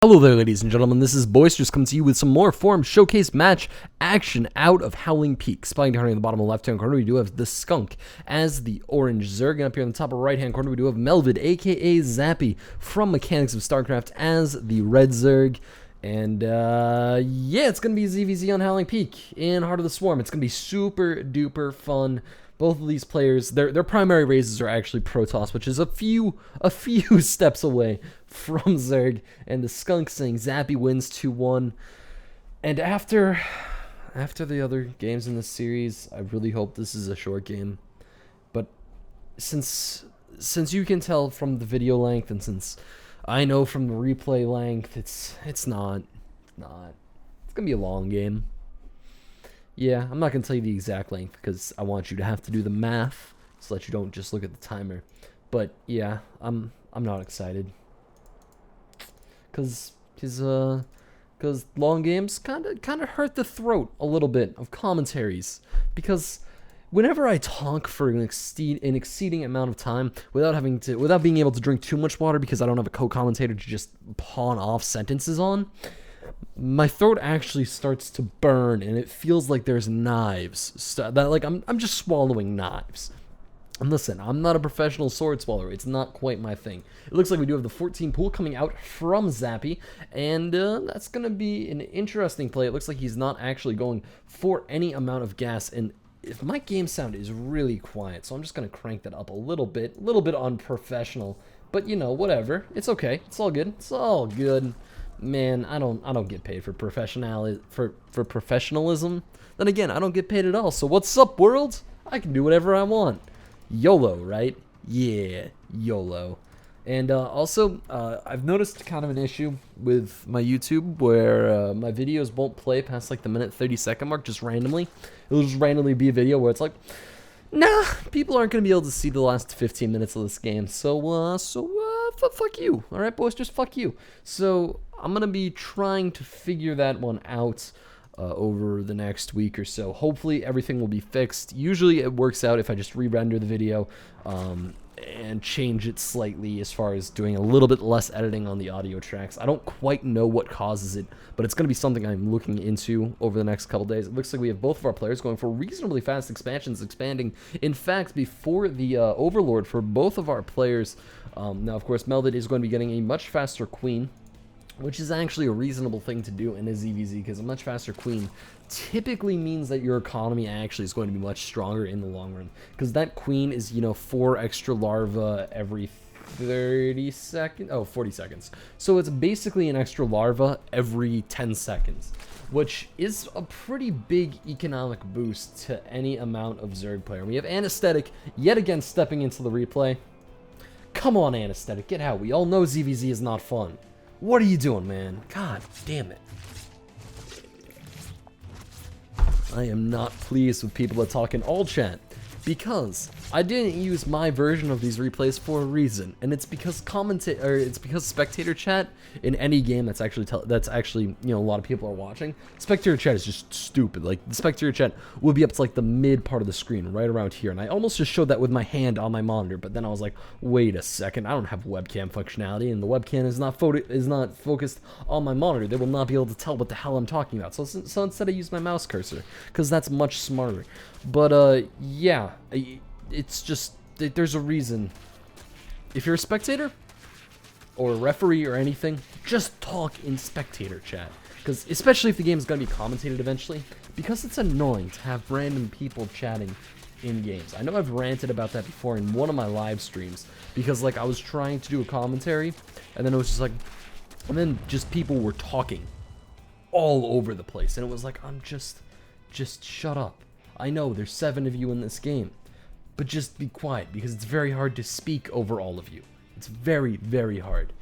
Hello there, ladies and gentlemen, this is Boisterous coming to you with some more Forum Showcase match action out of Howling Peak. Spying down here in the bottom left-hand corner, we do have TheSkunk as the orange Zerg, and up here in the top right-hand corner, we do have Melvid, aka Zappy, from Mechanics of StarCraft as the red Zerg. And, yeah, it's going to be ZVZ on Howling Peak in Heart of the Swarm. It's going to be super duper fun. Both of these players, their primary raises are actually Protoss, which is a few steps away from Zerg. And the Skunk saying Zappy wins 2-1. And after the other games in this series, I really hope this is a short game. But since you can tell from the video length, and since I know from the replay length, it's not. It's gonna be a long game. Yeah, I'm not going to tell you the exact length because I want you to have to do the math so that you don't just look at the timer. But yeah, I'm not excited. Cuz long games kind of hurt the throat a little bit of commentaries, because whenever I talk for an exceeding amount of time without being able to drink too much water because I don't have a co-commentator to just pawn off sentences on, my throat actually starts to burn, and it feels like there's knives. I'm just swallowing knives. And listen, I'm not a professional sword swallower. It's not quite my thing. It looks like we do have the 14 pool coming out from Zappy, and that's going to be an interesting play. It looks like he's not actually going for any amount of gas, and if my game sound is really quiet, so I'm just going to crank that up a little bit unprofessional. But, you know, whatever. It's okay. It's all good. It's all good. Man, I don't get paid for professionalism. Then again, I don't get paid at all. So what's up, world? I can do whatever I want. YOLO, right? Yeah, YOLO. And also, I've noticed kind of an issue with my YouTube where my videos won't play past like the minute 30-second mark just randomly. It'll just randomly be a video where it's like, nah, people aren't going to be able to see the last 15 minutes of this game. So fuck you. All right, boys, just fuck you. So I'm going to be trying to figure that one out over the next week or so. Hopefully everything will be fixed. Usually it works out if I just re-render the video and change it slightly as far as doing a little bit less editing on the audio tracks. I don't quite know what causes it, but it's going to be something I'm looking into over the next couple days. It looks like we have both of our players going for reasonably fast expansions, expanding, in fact, before the Overlord for both of our players. Now, of course, Melvid is going to be getting a much faster Queen, which is actually a reasonable thing to do in a ZVZ, because a much faster Queen typically means that your economy actually is going to be much stronger in the long run, because that Queen is, you know, 4 extra larva every 40 seconds. So it's basically an extra larva every 10 seconds, which is a pretty big economic boost to any amount of Zerg player. We have Anesthetic yet again stepping into the replay. Come on, Anesthetic, get out. We all know ZVZ is not fun. What are you doing, man? God damn it. I am not pleased with people that talk in all chat, because I didn't use my version of these replays for a reason, and it's because spectator chat in any game that's actually you know, a lot of people are watching, spectator chat is just stupid. Like, the spectator chat will be up to like the mid part of the screen, right around here, and I almost just showed that with my hand on my monitor, but then I was like, wait a second, I don't have webcam functionality, and the webcam is not focused on my monitor. They will not be able to tell what the hell I'm talking about. So instead I use my mouse cursor, because that's much smarter. But yeah, it's just, there's a reason. If you're a spectator or a referee or anything, just talk in spectator chat, because especially if the game is going to be commentated eventually, because it's annoying to have random people chatting in games. I know I've ranted about that before in one of my live streams, because like I was trying to do a commentary, and then it was just like, and then just people were talking all over the place, and it was like, I'm just shut up. I know there's 7 of you in this game, but just be quiet, because it's very hard to speak over all of you. It's very, very hard,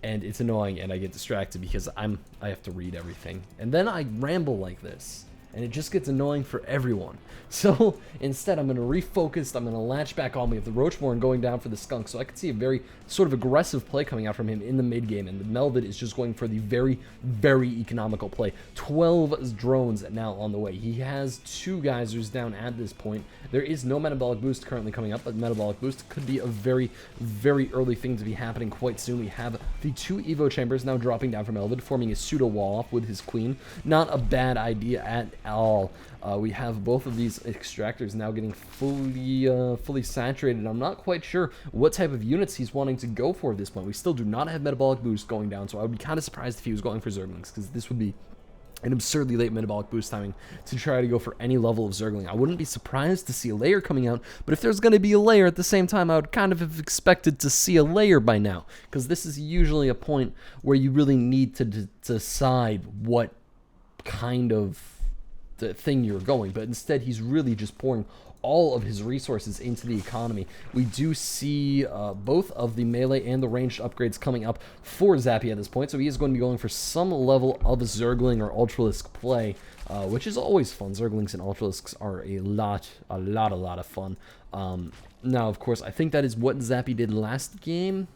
and it's annoying, and I get distracted because I have to read everything, and then I ramble like this, and it just gets annoying for everyone. So instead, I'm going to refocus. I'm going to latch back on. We have the Roachborn going down for the Skunk, so I could see a very sort of aggressive play coming out from him in the mid game, and the Melvid is just going for the very, very economical play. 12 drones now on the way. He has 2 geysers down at this point. There is no metabolic boost currently coming up, but metabolic boost could be a very, very early thing to be happening quite soon. We have the 2 Evo chambers now dropping down from Melvid, forming a pseudo wall off with his queen. Not a bad idea at all. We have both of these extractors now getting fully saturated. I'm not quite sure what type of units he's wanting to go for at this point. We still do not have metabolic boost going down, so I would be kind of surprised if he was going for Zerglings, because this would be an absurdly late metabolic boost timing to try to go for any level of Zergling. I wouldn't be surprised to see a layer coming out, but if there's going to be a layer at the same time, I would kind of have expected to see a layer by now, because this is usually a point where you really need to decide what kind of the thing you're going, but instead he's really just pouring all of his resources into the economy. We do see both of the melee and the ranged upgrades coming up for Zappy at this point, so he is going to be going for some level of Zergling or Ultralisk play, which is always fun. Zerglings and Ultralisks are a lot of fun. Now, of course, I think that is what Zappy did last game.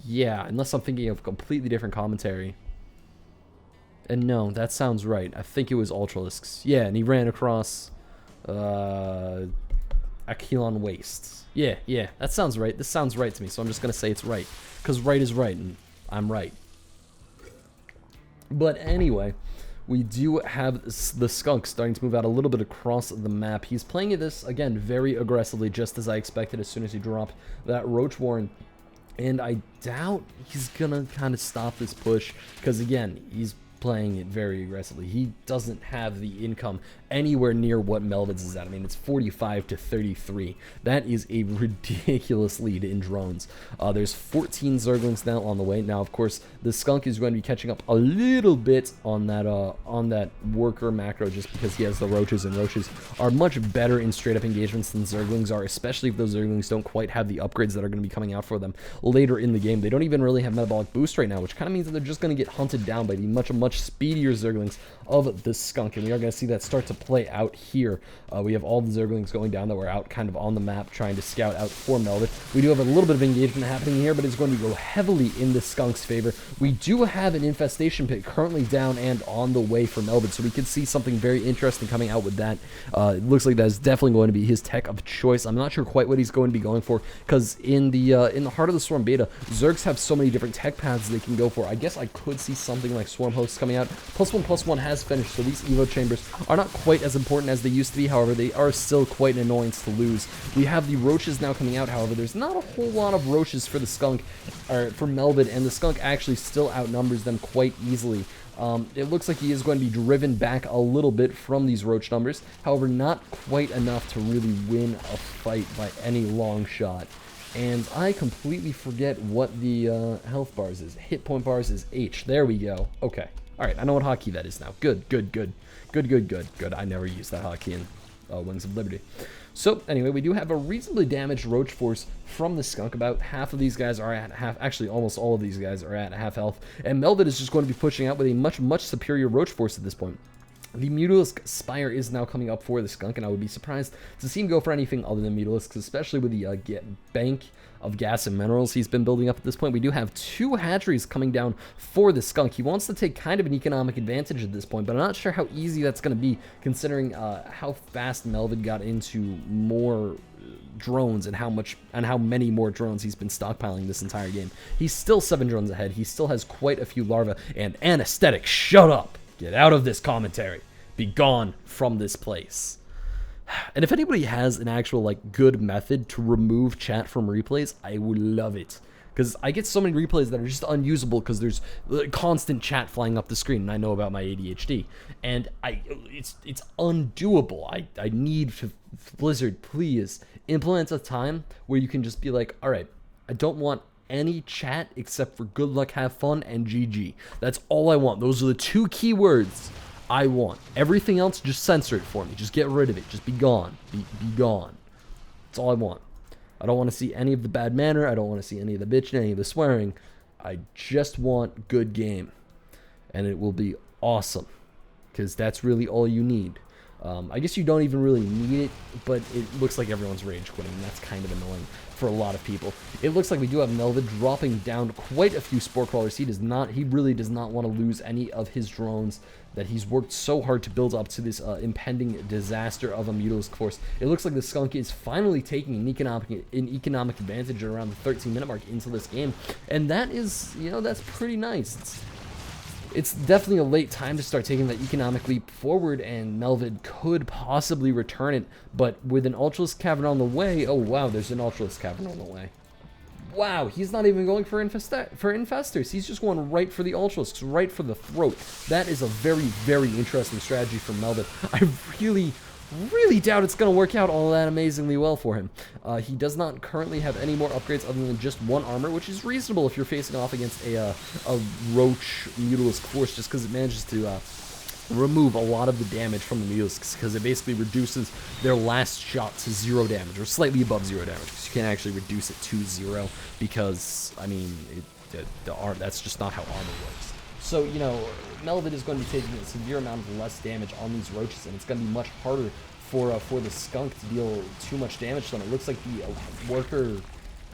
Yeah, unless I'm thinking of completely different commentary. And no, that sounds right. I think it was Ultralisks. Yeah, and he ran across Aquilon Wastes. Yeah, that sounds right. This sounds right to me, so I'm just going to say it's right. Because right is right, and I'm right. But anyway, we do have the Skunk starting to move out a little bit across the map. He's playing this, again, very aggressively, just as I expected as soon as he dropped that Roach Warren. And I doubt he's going to kind of stop this push, because, again, he's playing it very aggressively. He doesn't have the income anywhere near what Melvid's is at. I mean, it's 45 to 33. That is a ridiculous lead in drones. There's 14 Zerglings now on the way. Now, of course, the Skunk is going to be catching up a little bit on that worker macro, just because he has the roaches, and roaches are much better in straight up engagements than Zerglings are, especially if those Zerglings don't quite have the upgrades that are going to be coming out for them later in the game. They don't even really have metabolic boost right now, which kind of means that they're just going to get hunted down by the much speedier Zerglings of the Skunk, and we are going to see that start to play out here. We have all the Zerglings going down that were out kind of on the map trying to scout out for Melvid. We do have a little bit of engagement happening here, but it's going to go heavily in the Skunk's favor. We do have an infestation pit currently down and on the way for Melvid, so we could see something very interesting coming out with that. It looks like that is definitely going to be his tech of choice. I'm not sure quite what he's going to be going for, because in the Heart of the Swarm beta, Zergs have so many different tech paths they can go for. I guess I could see something like Swarm Hosts coming out. +1/+1 has finished, so these Evo chambers are not quite as important as they used to be. However, they are still quite an annoyance to lose. We have the Roaches now coming out. However, there's not a whole lot of Roaches for the Skunk, or for Melvid, and the Skunk actually still outnumbers them quite easily. It looks like he is going to be driven back a little bit from these Roach numbers. However, not quite enough to really win a fight by any long shot. And I completely forget what the health bars is. Hit point bars is H. There we go. Okay. Alright, I know what hotkey that is now. Good. I never used that hotkey in Wings of Liberty. So, anyway, we do have a reasonably damaged Roach force from the Skunk. About half of these guys are at half, actually almost all of these guys are at half health. And Melvid is just going to be pushing out with a much superior Roach force at this point. The Mutalisk Spire is now coming up for the Skunk, and I would be surprised to see him go for anything other than Mutalisks, especially with the bank of gas and minerals he's been building up at this point. We do have 2 hatcheries coming down for the Skunk. He wants to take kind of an economic advantage at this point, but I'm not sure how easy that's going to be, considering how fast Melvid got into more drones and how many more drones he's been stockpiling this entire game. He's still 7 drones ahead. He still has quite a few larvae, and Anesthetic, shut up! Get out of this commentary. Be gone from this place. And if anybody has an actual, like, good method to remove chat from replays, I would love it. Because I get so many replays that are just unusable because there's constant chat flying up the screen, and I know about my ADHD. And it's undoable. I need to, Blizzard, please, implement a time where you can just be like, alright, I don't want any chat except for good luck, have fun, and GG. That's all I want. Those are the 2 key words I want. Everything else, just censor it for me. Just get rid of it. Just be gone. Be gone. That's all I want. I don't want to see any of the bad manner. I don't want to see any of the bitching, any of the swearing. I just want good game. And it will be awesome. Because that's really all you need. I guess you don't even really need it, but it looks like everyone's rage quitting, and that's kind of annoying for a lot of people. It looks like we do have Melvid dropping down quite a few Spore Crawlers. He really does not want to lose any of his drones that he's worked so hard to build up to this impending disaster of a Mutalisk force. It looks like the Skunk is finally taking an economic advantage at around the 13-minute mark into this game, and that is, you know, that's pretty nice. It's definitely a late time to start taking that economic leap forward, and Melvid could possibly return it, but with an Ultralisk Cavern on the way, oh wow, there's an Ultralisk Cavern on the way. Wow, he's not even going for Infestors. He's just going right for the Ultralisks, right for the throat. That is a very, very interesting strategy for Melvid. I really doubt it's going to work out all that amazingly well for him. He does not currently have any more upgrades other than just one armor, which is reasonable if you're facing off against a Roach Mutalisk force, just because it manages to remove a lot of the damage from the Mutalisks, because it basically reduces their last shot to 0 damage, or slightly above 0 damage, because you can't actually reduce it to 0, because, I mean, that's just not how armor works. So, you know, Melvid is going to be taking a severe amount of less damage on these Roaches, and it's going to be much harder for the Skunk to deal too much damage to them. It looks like the Worker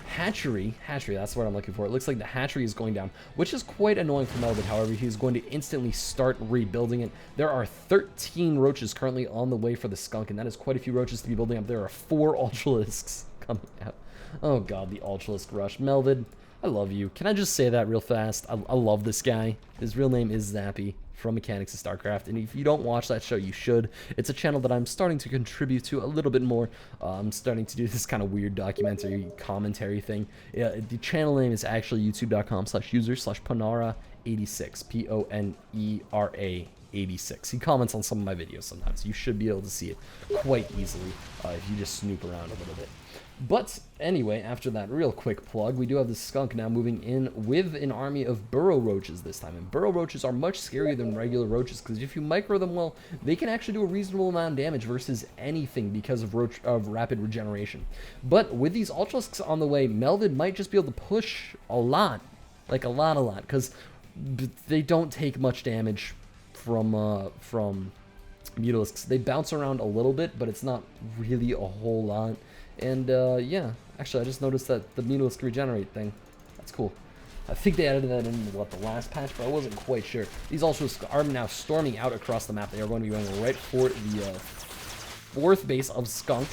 Hatchery, that's what I'm looking for. It looks like the Hatchery is going down, which is quite annoying for Melvid. However, he's going to instantly start rebuilding it. There are 13 Roaches currently on the way for the Skunk, and that is quite a few Roaches to be building up. There are 4 Ultralisks coming out. Oh god, the Ultralisk rush. Melvid, I love you. Can I just say that real fast? I love this guy. His real name is Zappy from Mechanics of StarCraft, and if you don't watch that show, you should. It's a channel that I'm starting to contribute to a little bit more. I'm starting to do this kind of weird documentary commentary thing. The channel name is actually youtube.com/user/Ponera86, Ponera 86. He comments on some of my videos sometimes. You should be able to see it quite easily if you just snoop around a little bit. But anyway, after that real quick plug, we do have the Skunk now moving in with an army of Burrow Roaches this time. And Burrow Roaches are much scarier than regular Roaches, because if you micro them well, they can actually do a reasonable amount of damage versus anything because of rapid regeneration. But with these Ultralisks on the way, Melvid might just be able to push a lot, like a lot, because they don't take much damage from Mutalisks. They bounce around a little bit, but it's not really a whole lot. And yeah, actually I just noticed that the Mutalisk regenerate thing. That's cool. I think they added that in, what, the last patch, but I wasn't quite sure. These Ultralisks are now storming out across the map. They are going to be going right for the 4th base of Skunk.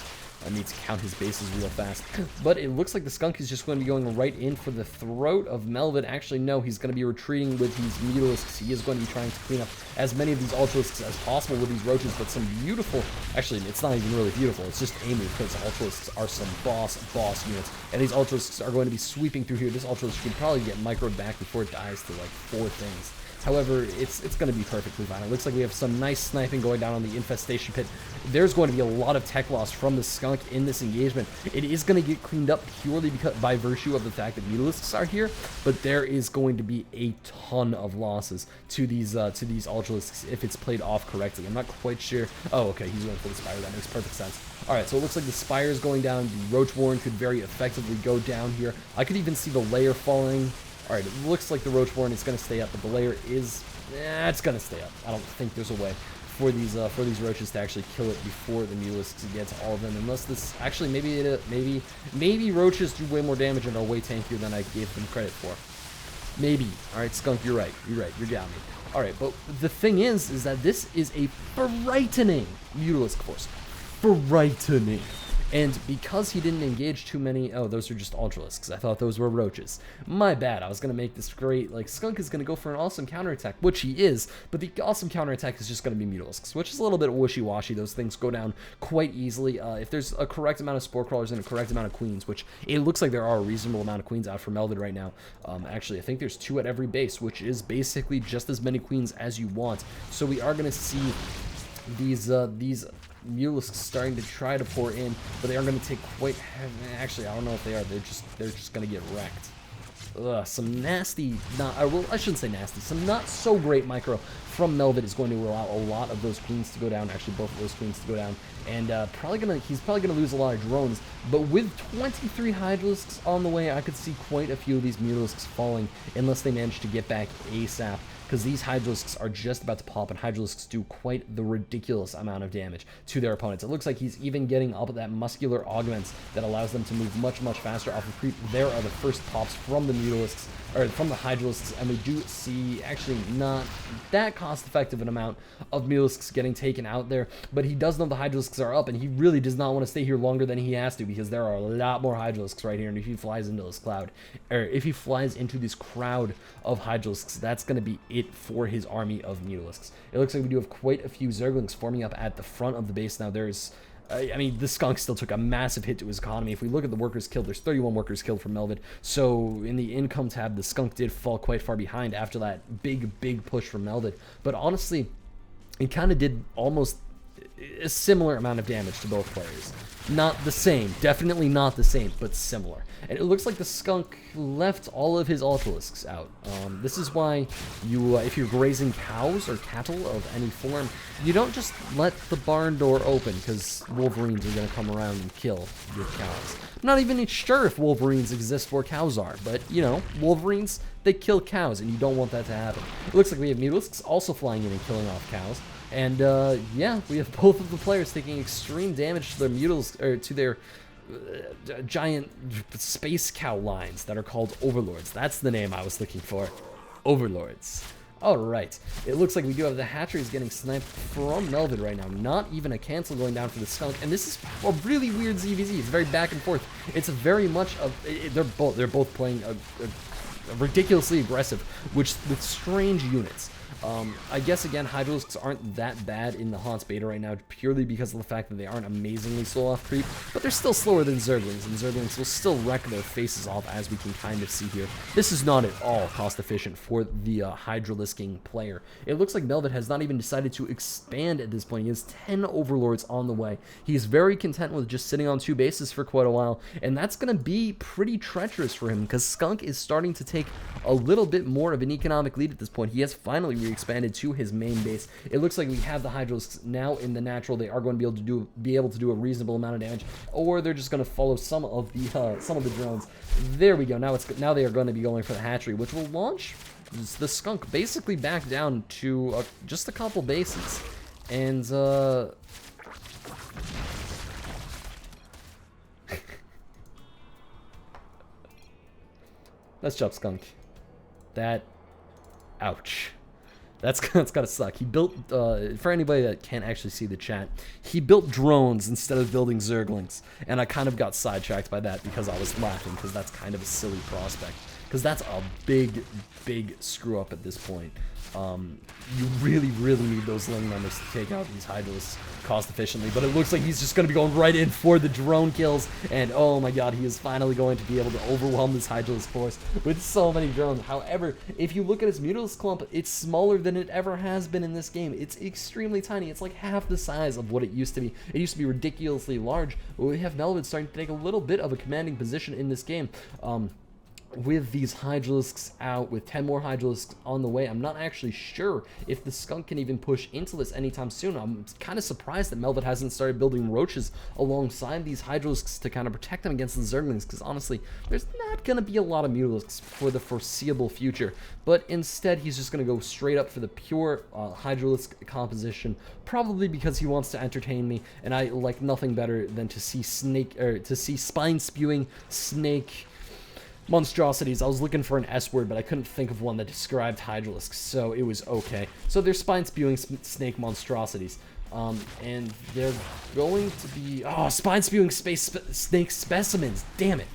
I need to count his bases real fast. But it looks like the Skunk is just going to be going right in for the throat of Melvid. Actually, no, he's going to be retreating with these Mutalisks. He is going to be trying to clean up as many of these Ultralisks as possible with these Roaches, but some beautiful... Actually, it's not even really beautiful. It's just aiming, because Ultralisks are some boss units. And these Ultralisks are going to be sweeping through here. This Ultralisk should probably get microed back before it dies to, like, 4 things. However, it's going to be perfectly fine. It looks like we have some nice sniping going down on the infestation pit. There's going to be a lot of tech loss from the Skunk in this engagement. It is going to get cleaned up purely by virtue of the fact that Mutalisks are here, but there is going to be a ton of losses to these Ultralisks if it's played off correctly. I'm not quite sure. Oh, okay, he's going for the Spire. That makes perfect sense. Alright, so it looks like the Spire is going down. The Roach Warren could very effectively go down here. I could even see the layer falling. Alright, it looks like the Roach Warren is going to stay up, but the layer is... it's going to stay up. I don't think there's a way for these Roaches to actually kill it before the Mutalisks get to all of them, unless this... Actually, maybe Roaches do way more damage and are way tankier than I gave them credit for. Maybe. Alright, Skunk, you're right. You're down me. Alright, but the thing is that this is a frightening Mutalisk force. Frightening. And because he didn't engage too many... Oh, those are just Ultralisks. I thought those were Roaches. My bad. I was going to make this great... Like, Skunk is going to go for an awesome counterattack, which he is, but the awesome counterattack is just going to be Mutalisks, which is a little bit wishy-washy. Those things go down quite easily. If there's a correct amount of Spore Crawlers and a correct amount of Queens, which it looks like there are a reasonable amount of Queens out for Melvid right now. Actually, I think there's 2 at every base, which is basically just as many Queens as you want. So we are going to see these Mutalisks starting to try to pour in, but they are going to take quite heavy. Actually, I don't know if they are. They're just going to get wrecked. Ugh, some nasty, well, I shouldn't say nasty, some not so great micro from Melvid is going to allow a lot of those Queens to go down, actually both of those Queens to go down, and he's probably gonna lose a lot of drones, but with 23 Hydralisks on the way, I could see quite a few of these Mutalisks falling, unless they manage to get back ASAP. because these Hydralisks are just about to pop, and Hydralisks do quite the ridiculous amount of damage to their opponents. It looks like he's even getting up that muscular augments that allows them to move much, much faster off of creep. There are the first pops from the Mutalisks, or from the Hydralisks, and we do see actually not that cost-effective an amount of Mutalisks getting taken out there, but he does know the Hydralisks are up, and he really does not want to stay here longer than he has to, because there are a lot more Hydralisks right here, and if he flies into this cloud, or if he flies into this crowd of Hydralisks, that's going to be it for his army of Mutalisks. It looks like we do have quite a few Zerglings forming up at the front of the base now. There's I mean, the Skunk still took a massive hit to his economy. If we look at the workers killed, there's 31 workers killed from Melvid. So in the income tab, the Skunk did fall quite far behind after that big push from Melvid. But honestly, it kind of did almost a similar amount of damage to both players. Not the same, definitely not the same, but similar. And it looks like the Skunk left all of his Ultralisks out. This is why you, if you're grazing cows or cattle of any form, you don't just let the barn door open, because Wolverines are going to come around and kill your cows. I'm not even sure if Wolverines exist where cows are, but, you know, Wolverines, they kill cows, and you don't want that to happen. It looks like we have Mutalisks also flying in and killing off cows. And yeah, we have both of the players taking extreme damage to their Mutalisks, or to their giant space cow lines that are called Overlords. That's the name I was looking for. Overlords. Alright, it looks like we do have the hatcheries getting sniped from Melvid right now. Not even a cancel going down for the Skunk, and this is a really weird ZVZ. It's very back and forth. It's a very much of they're both playing a ridiculously aggressive, with strange units. I guess, again, Hydralisks aren't that bad in the Haunts beta right now, purely because of the fact that they aren't amazingly slow off creep, but they're still slower than Zerglings, and Zerglings will still wreck their faces off, as we can kind of see here. This is not at all cost-efficient for the Hydralisking player. It looks like Melvid has not even decided to expand at this point. He has 10 Overlords on the way. He's very content with just sitting on 2 bases for quite a while, and that's going to be pretty treacherous for him, because Skunk is starting to take a little bit more of an economic lead at this point. He has finally expanded to his main base. It looks like we have the Hydralisks now in the natural. They are going to be able to do a reasonable amount of damage, or they're just going to follow some of the drones. There we go. Now they are going to be going for the hatchery, which will launch the Skunk basically back down to just a couple bases, and let's jump Skunk. That, ouch. That's gotta suck. He built, for anybody that can't actually see the chat, he built drones instead of building Zerglings. And I kind of got sidetracked by that because I was laughing, because that's kind of a silly prospect. Because that's a big screw up at this point. You really need those Ling members to take out these Hydralisks cost efficiently, but it looks like he's just going to be going right in for the drone kills, and oh my god, he is finally going to be able to overwhelm this Hydralisk force with so many drones. However, if you look at his Mutalisk clump, it's smaller than it ever has been in this game. It's extremely tiny. It's like half the size of what it used to be. It used to be ridiculously large, but we have Melvid starting to take a little bit of a commanding position in this game. With these Hydralisks out, with 10 more Hydralisks on the way, I'm not actually sure if the Skunk can even push into this anytime soon. I'm kind of surprised that Melvid hasn't started building roaches alongside these Hydralisks to kind of protect them against the Zerglings, because honestly, there's not going to be a lot of Mutalisks for the foreseeable future. But instead, he's just going to go straight up for the pure Hydralisk composition, probably because he wants to entertain me, and I like nothing better than to see spine-spewing snake monstrosities. I was looking for an S word, but I couldn't think of one that described Hydralisks, so it was okay. So they're spine-spewing snake monstrosities. And they're going to be... Oh, spine-spewing snake specimens. Damn it.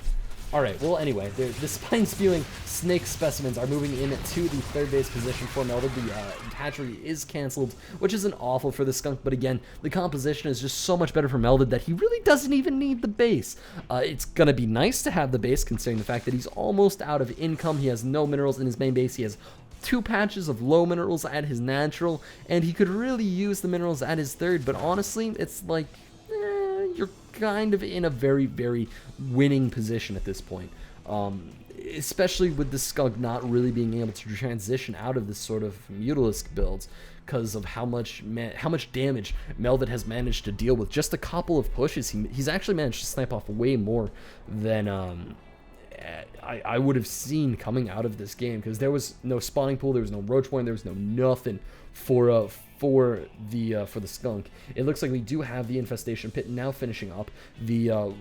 Alright, well, anyway, the spine-spewing snake specimens are moving in to the third base position for Melvid. The hatchery is canceled, which isn't awful for the Skunk, but again, the composition is just so much better for Melvid that he really doesn't even need the base. It's going to be nice to have the base, considering the fact that he's almost out of income. He has no minerals in his main base. He has 2 patches of low minerals at his natural, and he could really use the minerals at his third, but honestly, it's like, you're kind of in a very winning position at this point, especially with the Skunk not really being able to transition out of this sort of Mutalisk builds because of how much damage Melvid has managed to deal with. Just a couple of pushes, he's actually managed to snipe off way more than I would have seen coming out of this game, because there was no spawning pool, there was no roach warren, there was no nothing for the skunk. It looks like we do have the infestation pit now finishing up the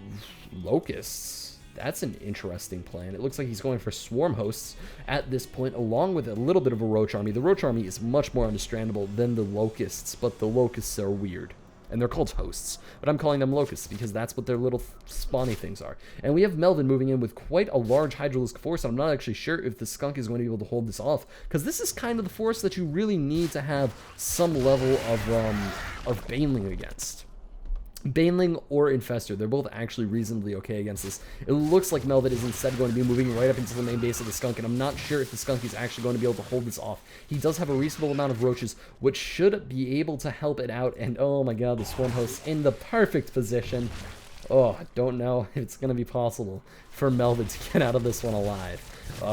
locusts. That's an interesting plan. It looks like he's going for swarm hosts at this point, along with a little bit of a roach army. The roach army is much more understandable than the locusts, but the locusts are weird. And they're called hosts, but I'm calling them locusts because that's what their little spawny things are. And we have Melvid moving in with quite a large Hydralisk force, and I'm not actually sure if the skunk is going to be able to hold this off, because this is kind of the force that you really need to have some level of baneling against. Baneling or Infestor, they're both actually reasonably okay against this. It looks like Melvid is instead going to be moving right up into the main base of the skunk, and I'm not sure if the skunk is actually going to be able to hold this off. He does have a reasonable amount of roaches, which should be able to help it out, and oh my god, the swarm host's in the perfect position. Oh, I don't know if it's going to be possible for Melvid to get out of this one alive.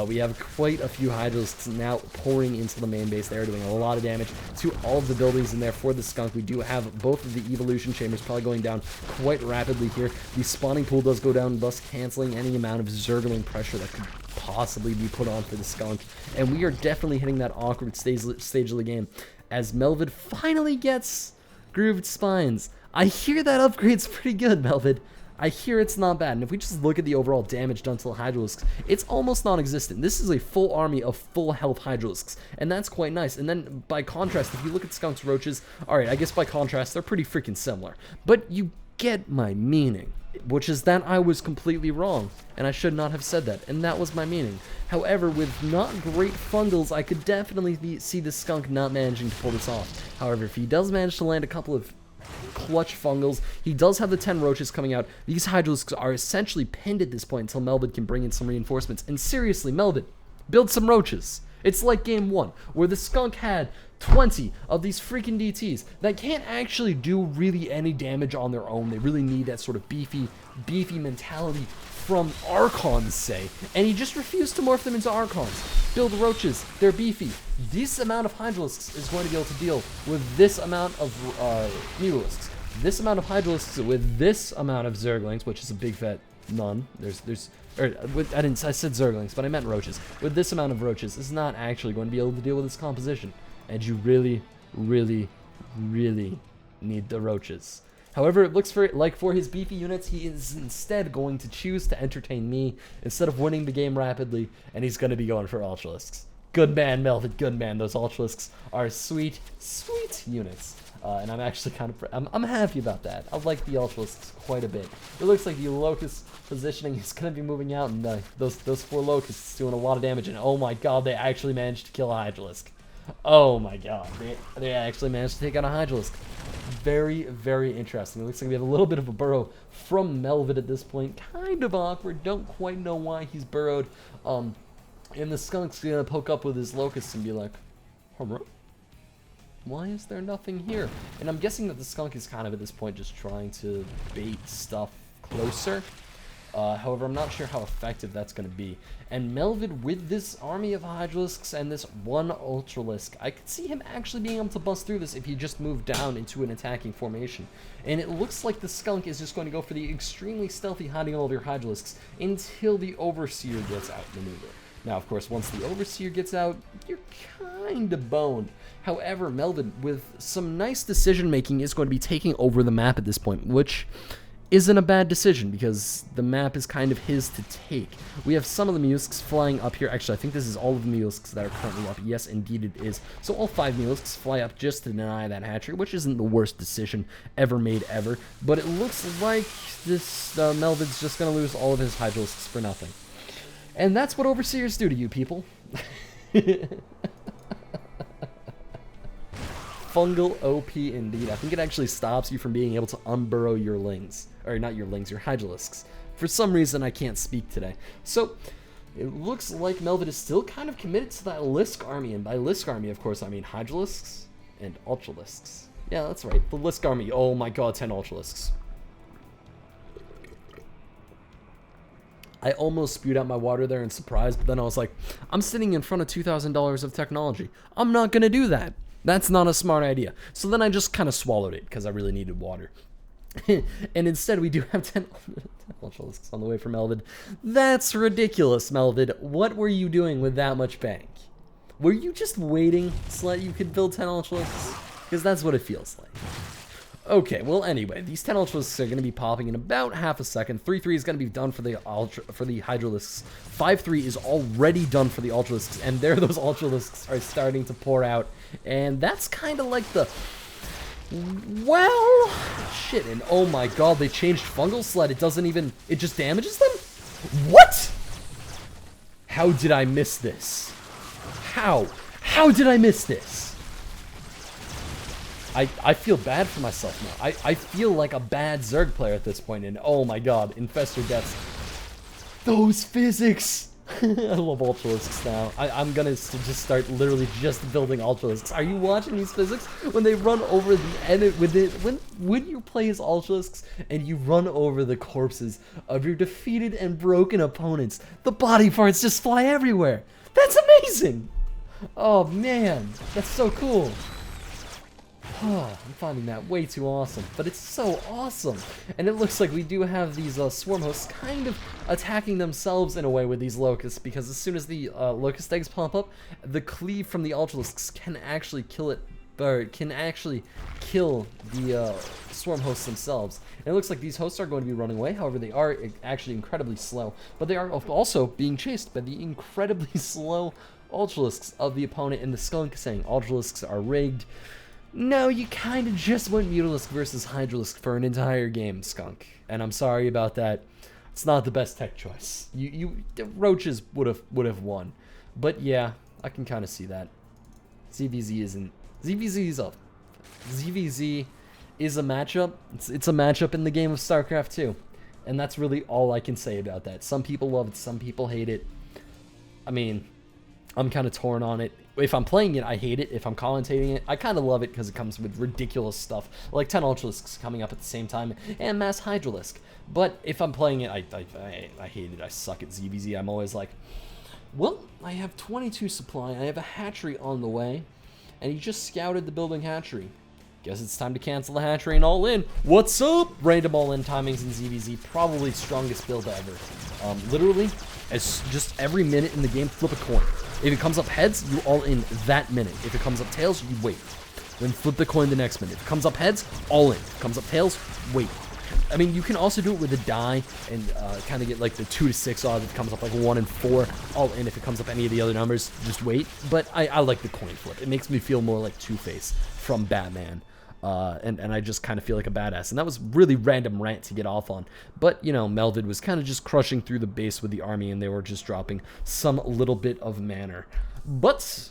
We have quite a few Hydralisks now pouring into the main base. They're doing a lot of damage to all of the buildings in there for the skunk. We do have both of the evolution chambers probably going down quite rapidly here. The spawning pool does go down, thus canceling any amount of zergling pressure that could possibly be put on for the skunk. And we are definitely hitting that awkward stage of the game as Melvid finally gets grooved spines. I hear that upgrade's pretty good, Melvid. I hear it's not bad, and if we just look at the overall damage done to the Hydralisks, it's almost non-existent. This is a full army of full health Hydralisks, and that's quite nice. And then, by contrast, if you look at Skunk's Roaches, alright, I guess by contrast, they're pretty freaking similar. But you get my meaning, which is that I was completely wrong, and I should not have said that, and that was my meaning. However, with not great fungals, I could definitely see the Skunk not managing to pull this off. However, if he does manage to land a couple of clutch fungals, he does have the 10 roaches coming out. These Hydralisks are essentially pinned at this point until Melvid can bring in some reinforcements. And seriously, Melvid, build some roaches. It's like game 1, where the skunk had 20 of these freaking DTs that can't actually do really any damage on their own. They really need that sort of beefy mentality from Archons, say, and he just refused to morph them into Archons. Build roaches, they're beefy. This amount of Hydralisks is going to be able to deal with this amount of Mutalisks. This amount of Hydralisks with this amount of Zerglings, which is a big fat none. I said Zerglings, but I meant roaches. With this amount of roaches, this is not actually going to be able to deal with this composition. And you really, really, really need the roaches. However, it looks like for his beefy units, he is instead going to choose to entertain me instead of winning the game rapidly, and he's going to be going for Ultralisks. Good man, Melvid, good man. Those Ultralisks are sweet, sweet units. And I'm actually kind of, I'm happy about that. I like the Ultralisks quite a bit. It looks like the Locust positioning is going to be moving out, and those 4 Locusts doing a lot of damage, and oh my god, they actually managed to kill a Hydralisk. Oh my god, they actually managed to take out a Hydralisk. Very, very interesting. It looks like we have a little bit of a burrow from Melvid at this point. Kind of awkward. Don't quite know why he's burrowed. And the skunk's gonna poke up with his locusts and be like, hello? Why is there nothing here? And I'm guessing that the skunk is kind of at this point just trying to bait stuff closer. However, I'm not sure how effective that's going to be. And Melvid, with this army of Hydralisks and this one Ultralisk, I could see him actually being able to bust through this if he just moved down into an attacking formation. And it looks like the skunk is just going to go for the extremely stealthy hiding all of your Hydralisks until the Overseer gets outmaneuvered. Now, of course, once the Overseer gets out, you're kind of boned. However, Melvid, with some nice decision-making, is going to be taking over the map at this point, which isn't a bad decision because the map is kind of his to take. We have some of the Mulisks flying up here. Actually, I think this is all of the Mulisks that are currently up. Yes, indeed it is. So all 5 Mulisks fly up just to deny that hatchery, which isn't the worst decision ever made ever. But it looks like this Melvid's just going to lose all of his Hydralisks for nothing. And that's what Overseers do to you people. Fungal OP indeed. I think it actually stops you from being able to unburrow your lings. Or not your lings, your Hydralisks. For some reason, I can't speak today. So, it looks like Melvid is still kind of committed to that Lisk army. And by Lisk army, of course, I mean Hydralisks and Ultralisks. Yeah, that's right. The Lisk army. Oh my god, 10 Ultralisks. I almost spewed out my water there in surprise, but then I was like, I'm sitting in front of $2,000 of technology. I'm not going to do that. That's not a smart idea. So then I just kind of swallowed it because I really needed water. And instead we do have 10 Ultralisks on the way for Melvid. That's ridiculous, Melvid. What were you doing with that much bank? Were you just waiting so that you could build 10 Ultralisks? Because that's what it feels like. Okay, well anyway, these 10 Ultralisks are going to be popping in about half a second. 3-3 is going to be done for the Hydralisks. 5-3 is already done for the Ultralisks, and there those Ultralisks are starting to pour out. And that's kind of like the... Well... Shit, and oh my god, they changed Fungal Sled. It doesn't even... It just damages them? What? How did I miss this? How? How did I miss this? I feel bad for myself now. I feel like a bad Zerg player at this point, and oh my god, Infestor Deaths. Those physics! I love Ultralisks now. I'm gonna just start literally just building Ultralisks. Are you watching these physics? When they run over the enemy, when you play as Ultralisks and you run over the corpses of your defeated and broken opponents, the body parts just fly everywhere. That's amazing! Oh man, that's so cool. Oh, I'm finding that way too awesome, but it's so awesome. And it looks like we do have these swarm hosts kind of attacking themselves in a way with these locusts, because as soon as the locust eggs pop up, the cleave from the Ultralisks can actually kill it, or can actually kill the swarm hosts themselves. And it looks like these hosts are going to be running away. However, they are actually incredibly slow, but they are also being chased by the incredibly slow Ultralisks of the opponent, and the Skunk saying Ultralisks are rigged. No, you kind of just went Mutalisk versus Hydralisk for an entire game, Skunk. And I'm sorry about that. It's not the best tech choice. The Roaches would have won. But yeah, I can kind of see that. ZVZ isn't... ZVZ is a matchup. It's a matchup in the game of StarCraft 2. And that's really all I can say about that. Some people love it, some people hate it. I mean, I'm kind of torn on it. If I'm playing it, I hate it. If I'm commentating it, I kind of love it because it comes with ridiculous stuff, like 10 Ultralisks coming up at the same time, and Mass Hydralisk. But if I'm playing it, I hate it. I suck at ZVZ. I'm always like, well, I have 22 supply, I have a hatchery on the way, and he just scouted the building hatchery. Guess it's time to cancel the hatchery and all in. What's up? Random all in timings in ZVZ, probably strongest build ever. Literally, as just every minute in the game, flip a coin. If it comes up heads, you all in that minute. If it comes up tails, you wait. Then flip the coin the next minute. If it comes up heads, all in. If it comes up tails, wait. I mean, you can also do it with a die and kind of get like the 2 to 6 odds. If it comes up like 1 and 4, all in. If it comes up any of the other numbers, just wait. But I like the coin flip. It makes me feel more like Two-Face from Batman. And I just kind of feel like a badass. And that was really random rant to get off on. But, you know, Melvid was kind of just crushing through the base with the army, and they were just dropping some little bit of manner. But,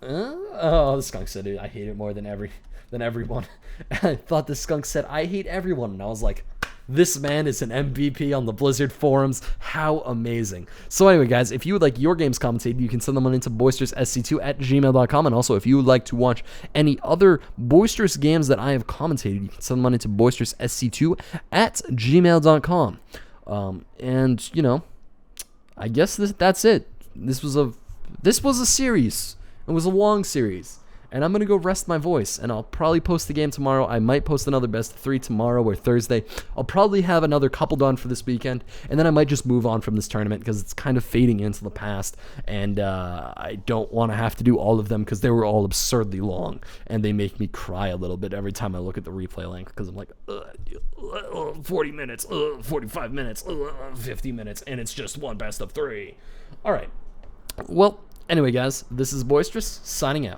oh, the Skunk said it. I hate it more than everyone. I thought the Skunk said, I hate everyone. And I was like, this man is an MVP on the Blizzard forums. How amazing. So anyway, guys, if you would like your games commentated, you can send them on into boisteroussc2@gmail.com. And also, if you would like to watch any other Boisterous games that I have commentated, you can send them on into boisteroussc2@gmail.com. And, you know, I guess that's it. This was a series. It was a long series. And I'm going to go rest my voice, and I'll probably post the game tomorrow. I might post another best of 3 tomorrow or Thursday. I'll probably have another couple done for this weekend, and then I might just move on from this tournament because it's kind of fading into the past, and I don't want to have to do all of them because they were all absurdly long, and they make me cry a little bit every time I look at the replay length because I'm like, 40 minutes, 45 minutes, 50 minutes, and it's just one best of 3. All right. Well, anyway, guys, this is Boisterous, signing out.